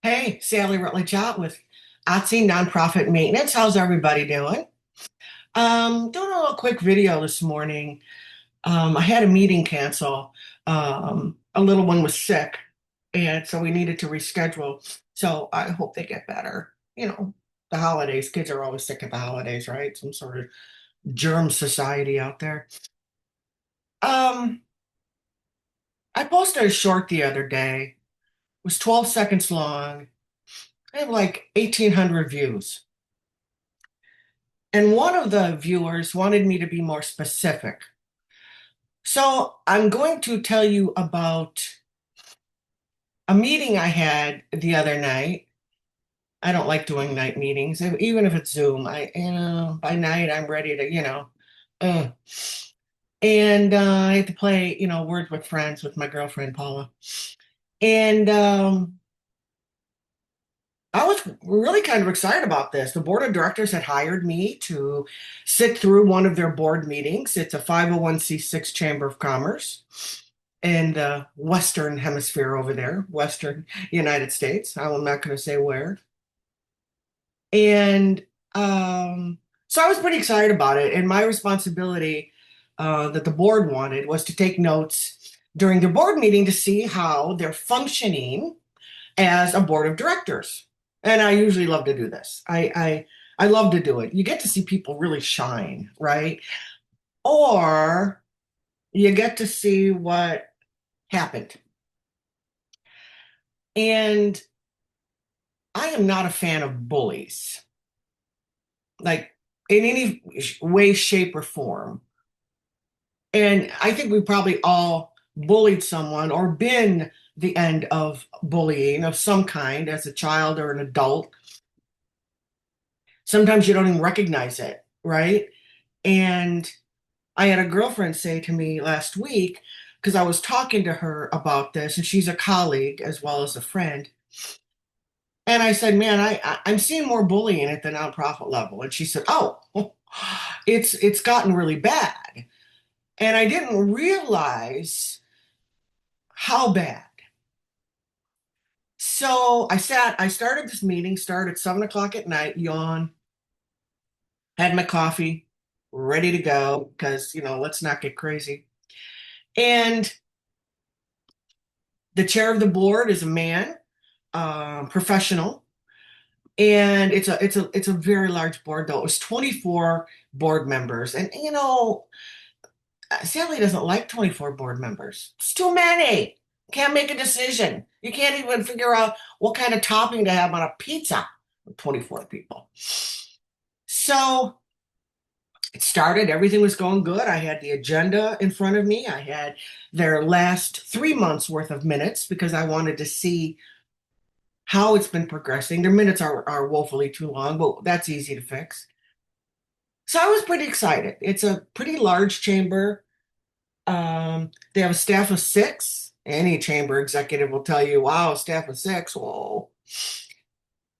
Hey, Sally Rutledge out with OTC Nonprofit Maintenance. How's everybody doing? Doing a little quick video this morning. I had a meeting cancel. A little one was sick, and so we needed to reschedule. So I hope they get better. The holidays, kids are always sick at the holidays, right? Some sort of germ society out there. Um, I posted a short the other day. It was 12 seconds long. I have like 1,800 views. And one of the viewers wanted me to be more specific. So I'm going to tell you about a meeting I had the other night. I don't like doing night meetings, even if it's Zoom. By night I'm ready to, uh. And I had to play, Words with Friends with my girlfriend Paula. And I was really kind of excited about this. The board of directors had hired me to sit through one of their board meetings. It's a 501c6 Chamber of Commerce in the Western Hemisphere over there, Western United States. I'm not going to say where. And so I was pretty excited about it. And my responsibility that the board wanted was to take notes during their board meeting to see how they're functioning as a board of directors. And I usually love to do this. I love to do it. You get to see people really shine, right? Or you get to see what happened. And I am not a fan of bullies, like in any way, shape, or form. And I think we probably all bullied someone or been the end of bullying of some kind as a child or an adult. Sometimes you don't even recognize it, right? And I had a girlfriend say to me last week, because I was talking to her about this, and she's a colleague as well as a friend. And I said, "Man, I'm seeing more bullying at the nonprofit level." And she said, "Oh, it's gotten really bad." And I didn't realize how bad. So I started this meeting, started at 7 o'clock at night, yawn, had my coffee, ready to go, because, let's not get crazy. And the chair of the board is a man, professional, and it's a very large board though. It was 24 board members, and Sally doesn't like 24 board members. It's too many. Can't make a decision. You can't even figure out what kind of topping to have on a pizza with 24 people. So it started, everything was going good. I had the agenda in front of me. I had their last 3 months worth of minutes because I wanted to see how it's been progressing. Their minutes are woefully too long, but that's easy to fix. So I was pretty excited. It's a pretty large chamber. They have a staff of six. Any chamber executive will tell you, wow, staff of six. Whoa.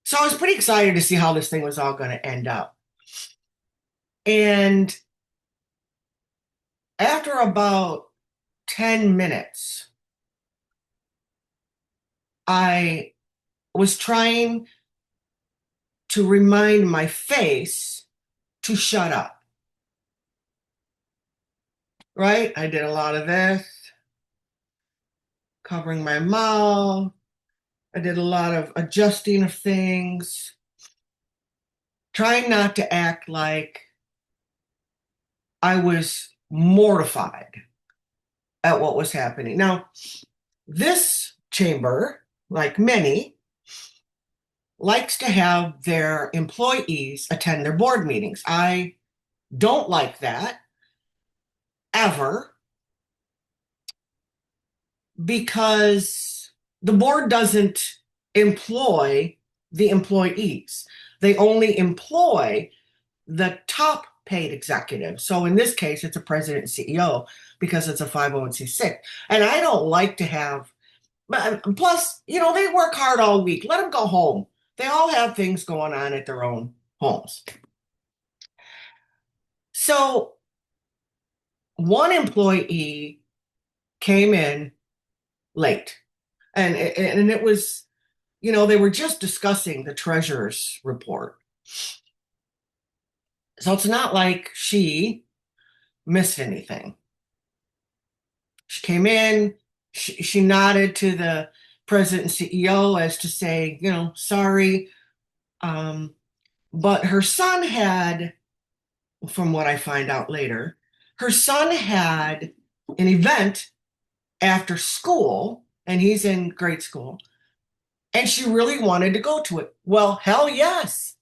So I was pretty excited to see how this thing was all going to end up. And after about 10 minutes, I was trying to remind my face to shut up, right? I did a lot of this, covering my mouth. I did a lot of adjusting of things, trying not to act like I was mortified at what was happening. Now, this chamber, like many, likes to have their employees attend their board meetings. I don't like that ever because the board doesn't employ the employees. They only employ the top paid executive. So in this case, it's a president and CEO because it's a 501c6. And I don't like to have, plus, they work hard all week. Let them go home. They all have things going on at their own homes. So one employee came in late, and it was They were just discussing the treasurer's report. So it's not like she missed anything. She came in, she nodded to the president and CEO as to say, sorry. Um, but her son had, from what I find out later, her son had an event after school, and he's in grade school, and she really wanted to go to it. Well, hell yes.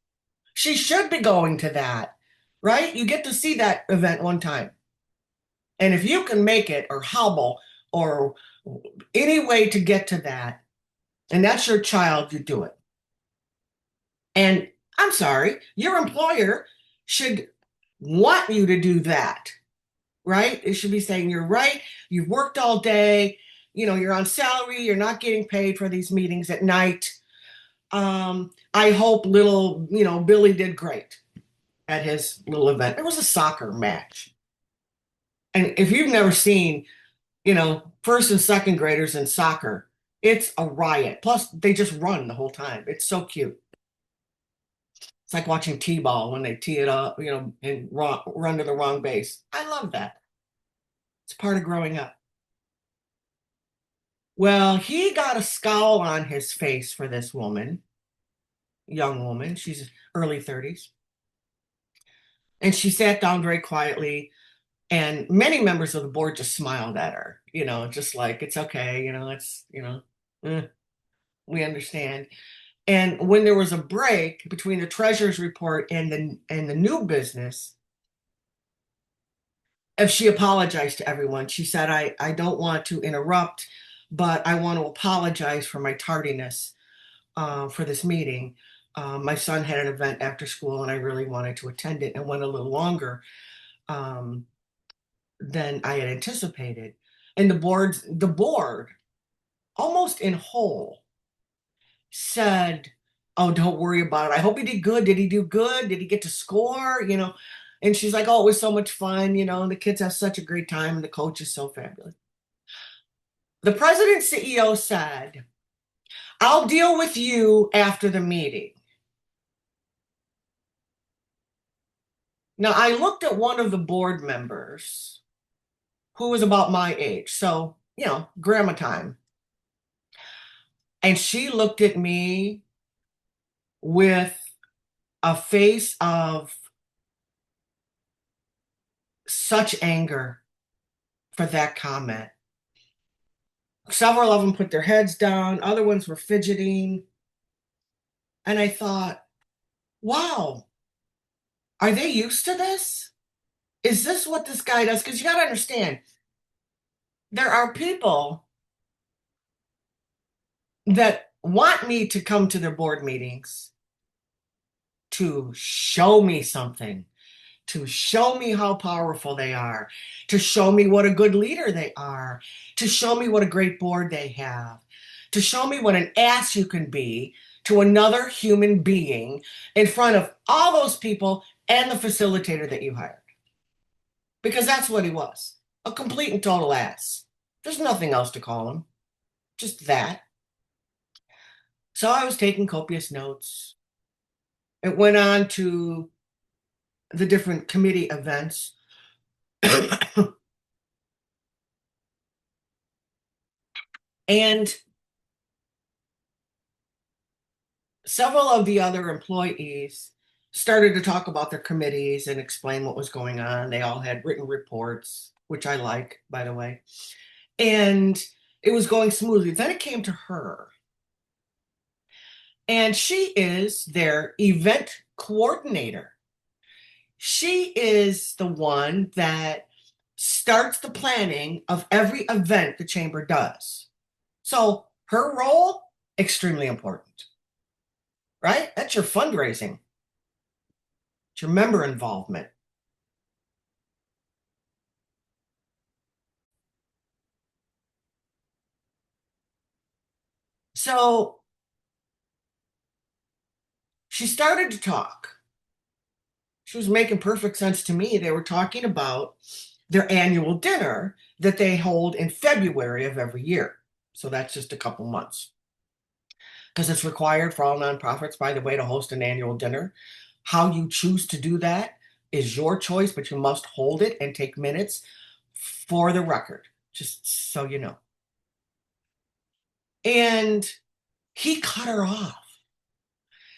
She should be going to that, right? You get to see that event one time. And if you can make it or hobble or any way to get to that, and that's your child, you do it. And I'm sorry, your employer should want you to do that, right? It should be saying, you're right, you've worked all day, you're on salary, you're not getting paid for these meetings at night. I hope little, Billy did great at his little event. It was a soccer match. And if you've never seen, first and second graders in soccer, it's a riot. Plus, they just run the whole time. It's so cute. It's like watching T-ball when they tee it up, and run to the wrong base. I love that. It's part of growing up. Well, he got a scowl on his face for this woman, young woman. She's early 30s. And she sat down very quietly, and many members of the board just smiled at her, just like, it's okay, eh, we understand. And when there was a break between the treasurer's report and the new business, if she apologized to everyone, she said, I don't want to interrupt, but I want to apologize for my tardiness for this meeting. My son had an event after school, and I really wanted to attend it and went a little longer um, than I had anticipated. And the board, almost in whole, said, "Oh, don't worry about it. I hope he did good. Did he do good? Did he get to score?" And she's like, "Oh, it was so much fun, and the kids have such a great time, and the coach is so fabulous." The president CEO said, "I'll deal with you after the meeting." Now, I looked at one of the board members who was about my age, so, grandma time. And she looked at me with a face of such anger for that comment. Several of them put their heads down, other ones were fidgeting. And I thought, wow, are they used to this? Is this what this guy does? Because you got to understand, there are people that want me to come to their board meetings to show me something, to show me how powerful they are, to show me what a good leader they are, to show me what a great board they have, to show me what an ass you can be to another human being in front of all those people and the facilitator that you hired. Because that's what he was, a complete and total ass. There's nothing else to call him, just that. So I was taking copious notes. It went on to the different committee events. And several of the other employees started to talk about their committees and explain what was going on. They all had written reports, which I like, by the way. And it was going smoothly. Then it came to her. And she is their event coordinator. She is the one that starts the planning of every event the chamber does. So her role, extremely important, right? That's your fundraising. It's your member involvement. So she started to talk. She was making perfect sense to me. They were talking about their annual dinner that they hold in February of every year. So that's just a couple months. because it's required for all nonprofits, by the way, to host an annual dinner. How you choose to do that is your choice, but you must hold it and take minutes for the record, just so you know. And he cut her off.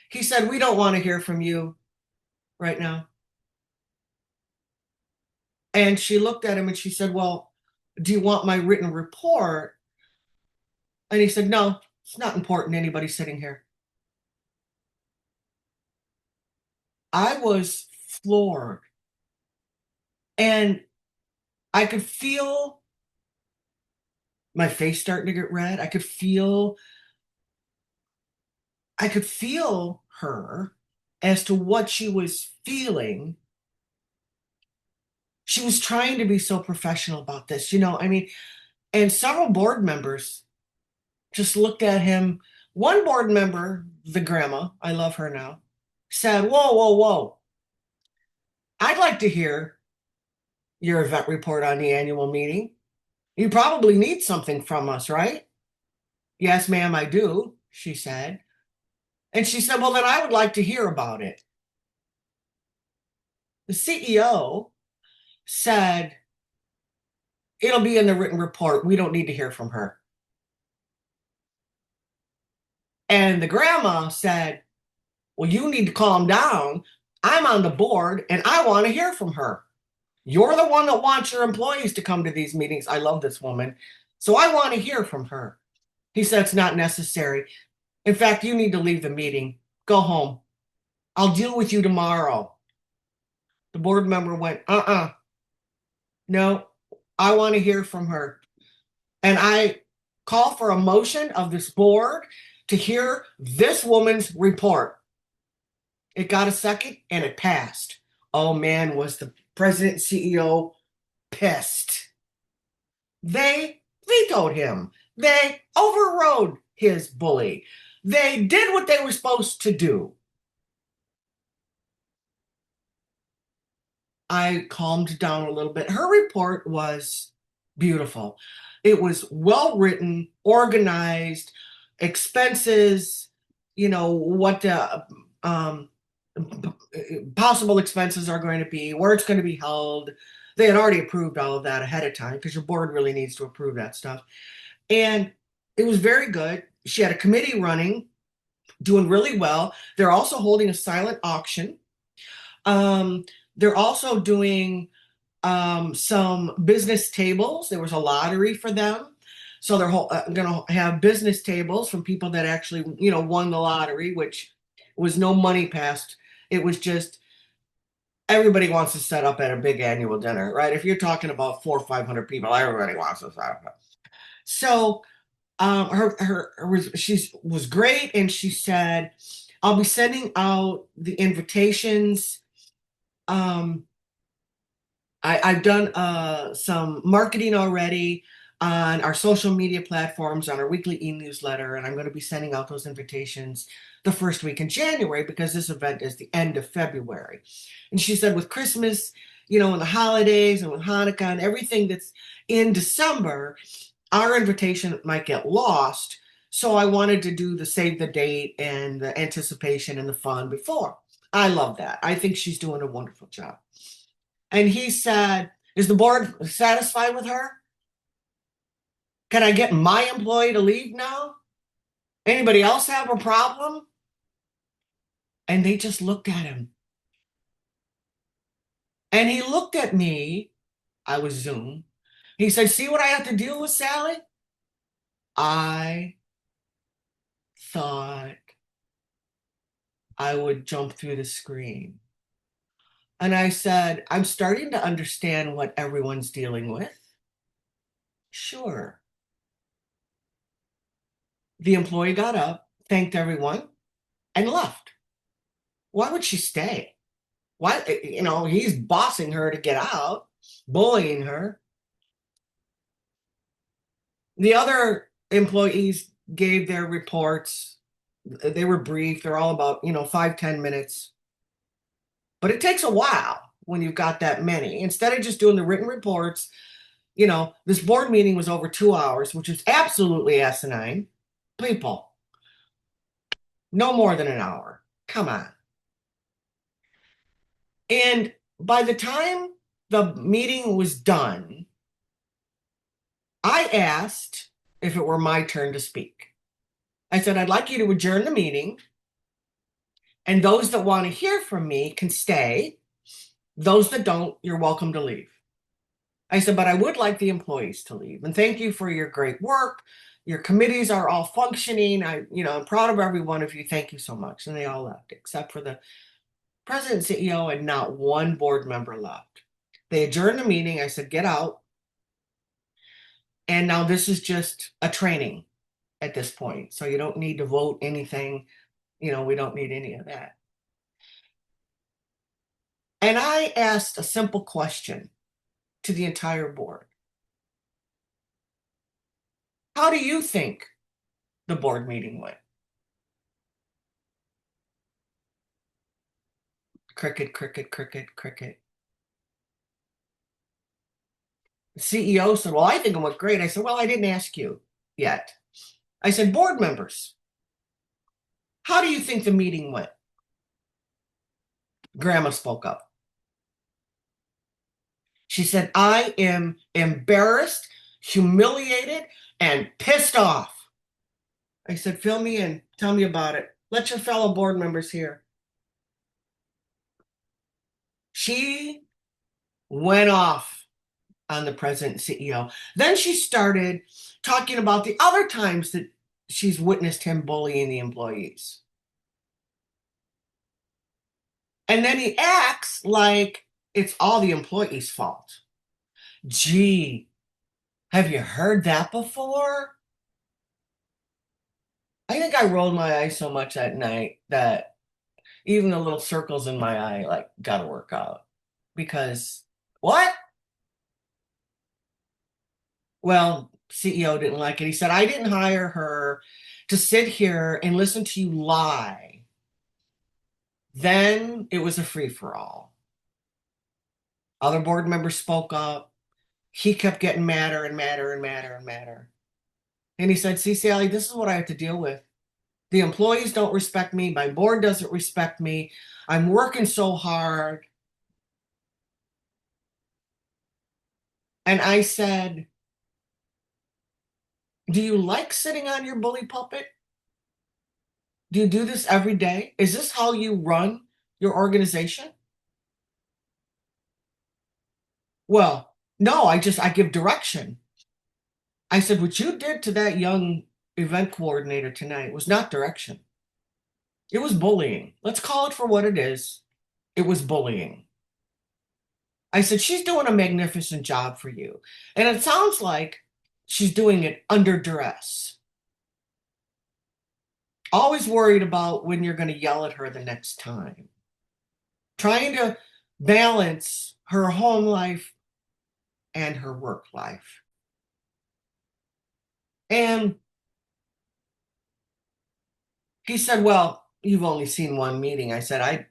He said, "We don't want to hear from you right now." And she looked at him and she said, "Well, do you want my written report?" And he said, "No, it's not important to anybody sitting here." I was floored. And I could feel my face starting to get red. I could feel her as to what she was feeling. She was trying to be so professional about this, I mean, and several board members just looked at him. One board member, the grandma, I love her now, said, "Whoa, whoa, whoa. I'd like to hear your event report on the annual meeting. You probably need something from us, right?" "Yes, ma'am, I do," she said. And she said, "Well, then I would like to hear about it." The CEO said, "It'll be in the written report. We don't need to hear from her." And the grandma said, "Well, you need to calm down. I'm on the board and I want to hear from her. You're the one that wants your employees to come to these meetings. I love this woman. So I want to hear from her." He said, "It's not necessary. In fact, you need to leave the meeting. Go home. I'll deal with you tomorrow." The board member went, "No, I want to hear from her." And I call for a motion of this board to hear this woman's report. It got a second and it passed. Oh man, was the president and CEO pissed. They vetoed him. They overrode his bully. They did what they were supposed to do. I calmed down a little bit. Her report was beautiful. It was well written, organized, expenses, what the possible expenses are going to be, where it's going to be held. They had already approved all of that ahead of time because your board really needs to approve that stuff. And it was very good. She had a committee running, doing really well. They're also holding a silent auction. Um, they're also doing some business tables. There was a lottery for them. So they're going to have business tables from people that actually, won the lottery, which was no money passed. It was just everybody wants to set up at a big annual dinner, right? If you're talking about 400 or 500 people, everybody wants to set up. So she was great, and she said, "I'll be sending out the invitations." Um, I've done some marketing already on our social media platforms, on our weekly e-newsletter, and I'm going to be sending out those invitations the first week in January because this event is the end of February. And she said, with Christmas, and the holidays and with Hanukkah and everything that's in December, our invitation might get lost. So I wanted to do the save the date and the anticipation and the fun before. I love that. I think she's doing a wonderful job. And he said, "Is the board satisfied with her? Can I get my employee to leave now? Anybody else have a problem?" And they just looked at him. And he looked at me. I was Zoom. He said, "See what I have to deal with, Sally?" I thought I would jump through the screen. And I said, "I'm starting to understand what everyone's dealing with." Sure. The employee got up, thanked everyone, and left. Why would she stay? Why, he's bossing her to get out, bullying her. The other employees gave their reports. They were brief. They're all about, 5-10 minutes. But it takes a while when you've got that many. Instead of just doing the written reports, this board meeting was over 2 hours, which is absolutely asinine. People. No more than an hour. Come on. And by the time the meeting was done, I asked if it were my turn to speak. I said, I'd like you to adjourn the meeting, and those that want to hear from me can stay. Those that don't, you're welcome to leave. I said, but I would like the employees to leave. And thank you for your great work. Your committees are all functioning. I'm proud of every one of you. Thank you so much. And they all left, except for the president and CEO, and not one board member left. They adjourned the meeting. I said, get out. And now this is just a training at this point. So you don't need to vote anything. We don't need any of that. And I asked a simple question to the entire board. How do you think the board meeting went? Cricket, cricket, cricket, cricket. The CEO said, well, I think it went great. I said, well, I didn't ask you yet. I said, board members, how do you think the meeting went? Grandma spoke up. She said, I am embarrassed, humiliated, and pissed off. I said, fill me in. Tell me about it. Let your fellow board members hear. She went off on the president and CEO. Then she started talking about the other times that she's witnessed him bullying the employees. And then he acts like it's all the employees' fault. Gee, have you heard that before? I think I rolled my eyes so much that night that even the little circles in my eye like got to work out. Because what? Well, CEO didn't like it. He said, I didn't hire her to sit here and listen to you lie. Then it was a free for all. Other board members spoke up. He kept getting madder and madder and madder and madder. And he said, see, Sally, this is what I have to deal with. The employees don't respect me. My board doesn't respect me. I'm working so hard. And I said, do you like sitting on your bully pulpit? Do you do this every day? Is this how you run your organization? Well, no, I give direction. I said, what you did to that young event coordinator tonight was not direction. It was bullying. Let's call it for what it is. It was bullying. I said, she's doing a magnificent job for you. And it sounds like she's doing it under duress. Always worried about when you're going to yell at her the next time. Trying to balance her home life and her work life. And he said, well, you've only seen one meeting. I said, I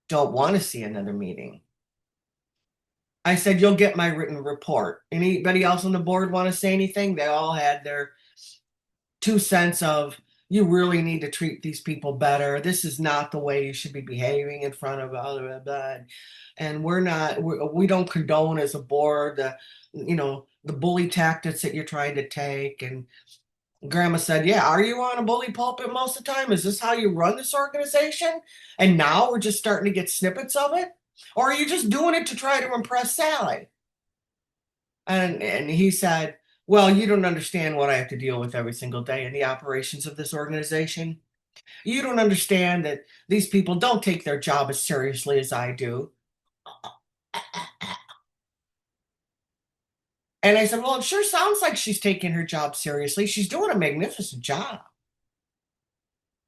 don't want to see another meeting. I said, you'll get my written report. Anybody else on the board want to say anything? They all had their 2 cents of, you really need to treat these people better. This is not the way you should be behaving in front of blah, blah, blah. And we don't condone as a board the bully tactics that you're trying to take. And Grandma said, yeah, are you on a bully pulpit most of the time? Is this how you run this organization? And now we're just starting to get snippets of it? Or are you just doing it to try to impress Sally? And he said, well, you don't understand what I have to deal with every single day in the operations of this organization. You don't understand that these people don't take their job as seriously as I do. And I said, well, it sure sounds like she's taking her job seriously. She's doing a magnificent job.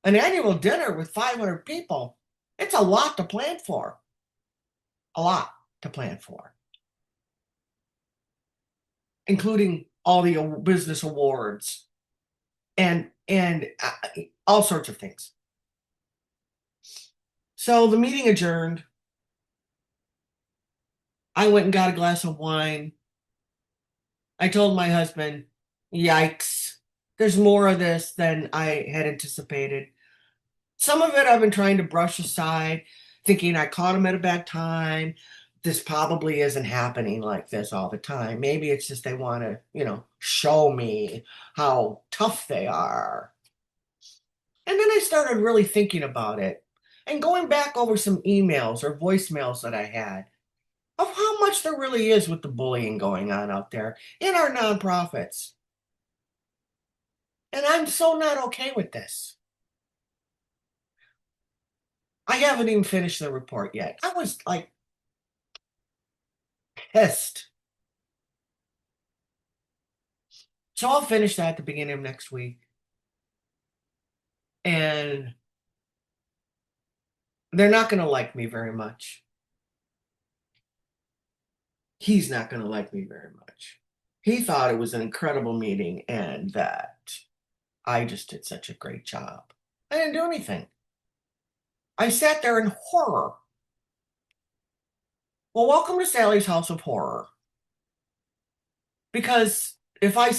An annual dinner with 500 people, it's a lot to plan for. A lot to plan for, including all the business awards and all sorts of things. So the meeting adjourned. I went and got a glass of wine. I told my husband, yikes, there's more of this than I had anticipated. Some of it I've been trying to brush aside, thinking I caught him at a bad time. This probably isn't happening like this all the time. Maybe it's just they want to, show me how tough they are. And then I started really thinking about it and going back over some emails or voicemails that I had of how much there really is with the bullying going on out there in our nonprofits. And I'm so not okay with this. I haven't even finished the report yet. I was like pissed. So I'll finish that at the beginning of next week. And they're not going to like me very much. He's not going to like me very much. He thought it was an incredible meeting and that I just did such a great job. I didn't do anything. I sat there in horror. Well, welcome to Sally's House of Horror. Because if I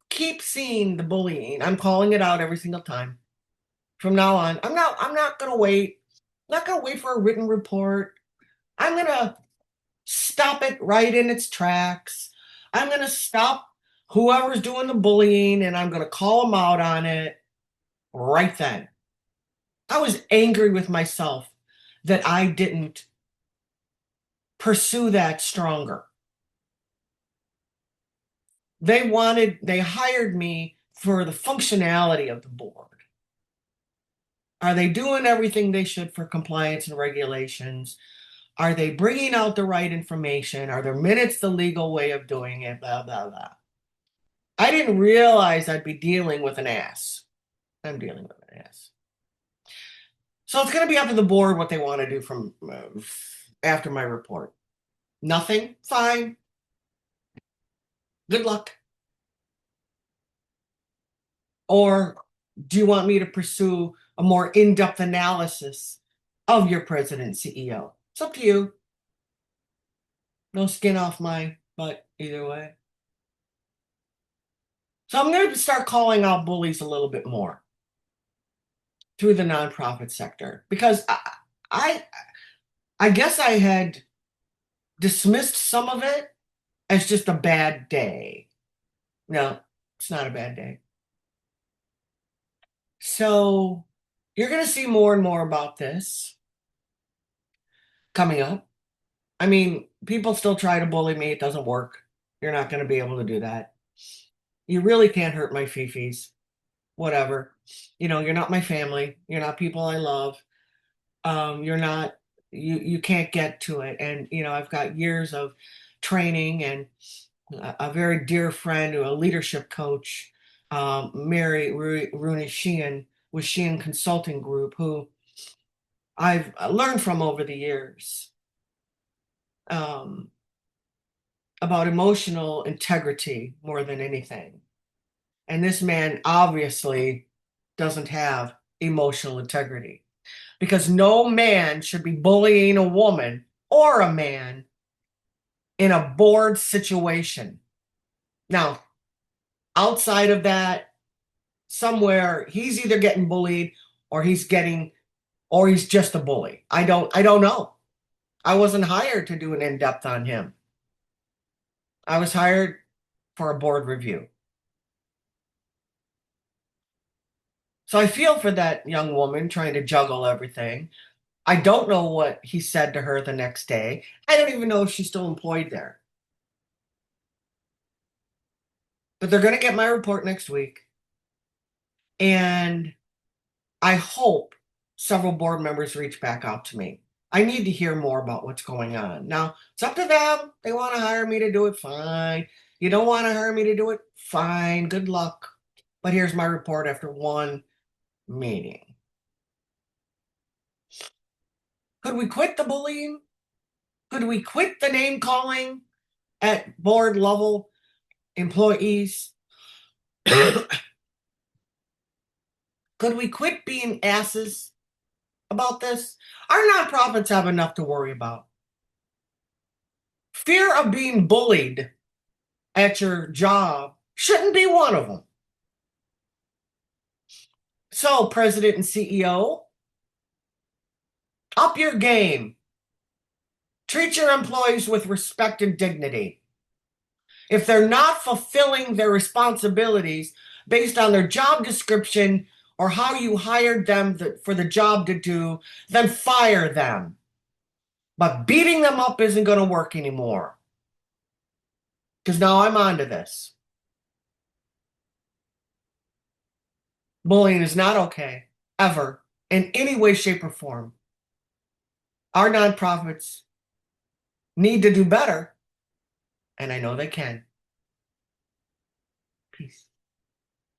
keep seeing the bullying, I'm calling it out every single time. From now on, I'm not going to wait. I'm not going to wait for a written report. I'm going to stop it right in its tracks. I'm going to stop whoever's doing the bullying and I'm going to call them out on it right then. I was angry with myself that I didn't pursue that stronger. They hired me for the functionality of the board. Are they doing everything they should for compliance and regulations? Are they bringing out the right information? Are their minutes the legal way of doing it? Blah, blah, blah. I didn't realize I'd be dealing with an ass. I'm dealing with an ass. So it's going to be up to the board what they want to do from after my report. Nothing? Fine. Good luck. Or do you want me to pursue a more in-depth analysis of your president and CEO? It's up to you. No skin off my butt either way. So I'm going to start calling out bullies a little bit more through the nonprofit sector because I, I guess I had dismissed some of it as just a bad day. No, it's not a bad day. So you're going to see more and more about this coming up. I mean, people still try to bully me. It doesn't work. You're not going to be able to do that. You really can't hurt my fifis. Whatever. You're not my family. You're not people I love. You're not, you can't get to it. And, I've got years of training and a very dear friend, a leadership coach, Mary Rooney Sheehan with Sheehan Consulting Group, who I've learned from over the years um, about emotional integrity more than anything. And this man obviously doesn't have emotional integrity because no man should be bullying a woman or a man in a board situation. Now, outside of that, somewhere he's either getting bullied or he's just a bully. I don't know. I wasn't hired to do an in-depth on him. I was hired for a board review. So I feel for that young woman trying to juggle everything. I don't know what he said to her the next day. I don't even know if she's still employed there. But they're going to get my report next week. And I hope several board members reach back out to me. I need to hear more about what's going on. Now, it's up to them. They want to hire me to do it, fine. You don't want to hire me to do it, fine. Good luck. But here's my report after one meeting. Could we quit the bullying? Could we quit the name calling at board level employees? Could we quit being asses about this? Our nonprofits have enough to worry about. Fear of being bullied at your job shouldn't be one of them. So, President and CEO, Up your game. Treat your employees with respect and dignity. If they're not fulfilling their responsibilities based on their job description or how you hired them for the job to do, then fire them. But beating them up isn't going to work anymore. Because now I'm onto this. Bullying is not okay, ever, in any way, shape, or form. Our nonprofits need to do better, and I know they can.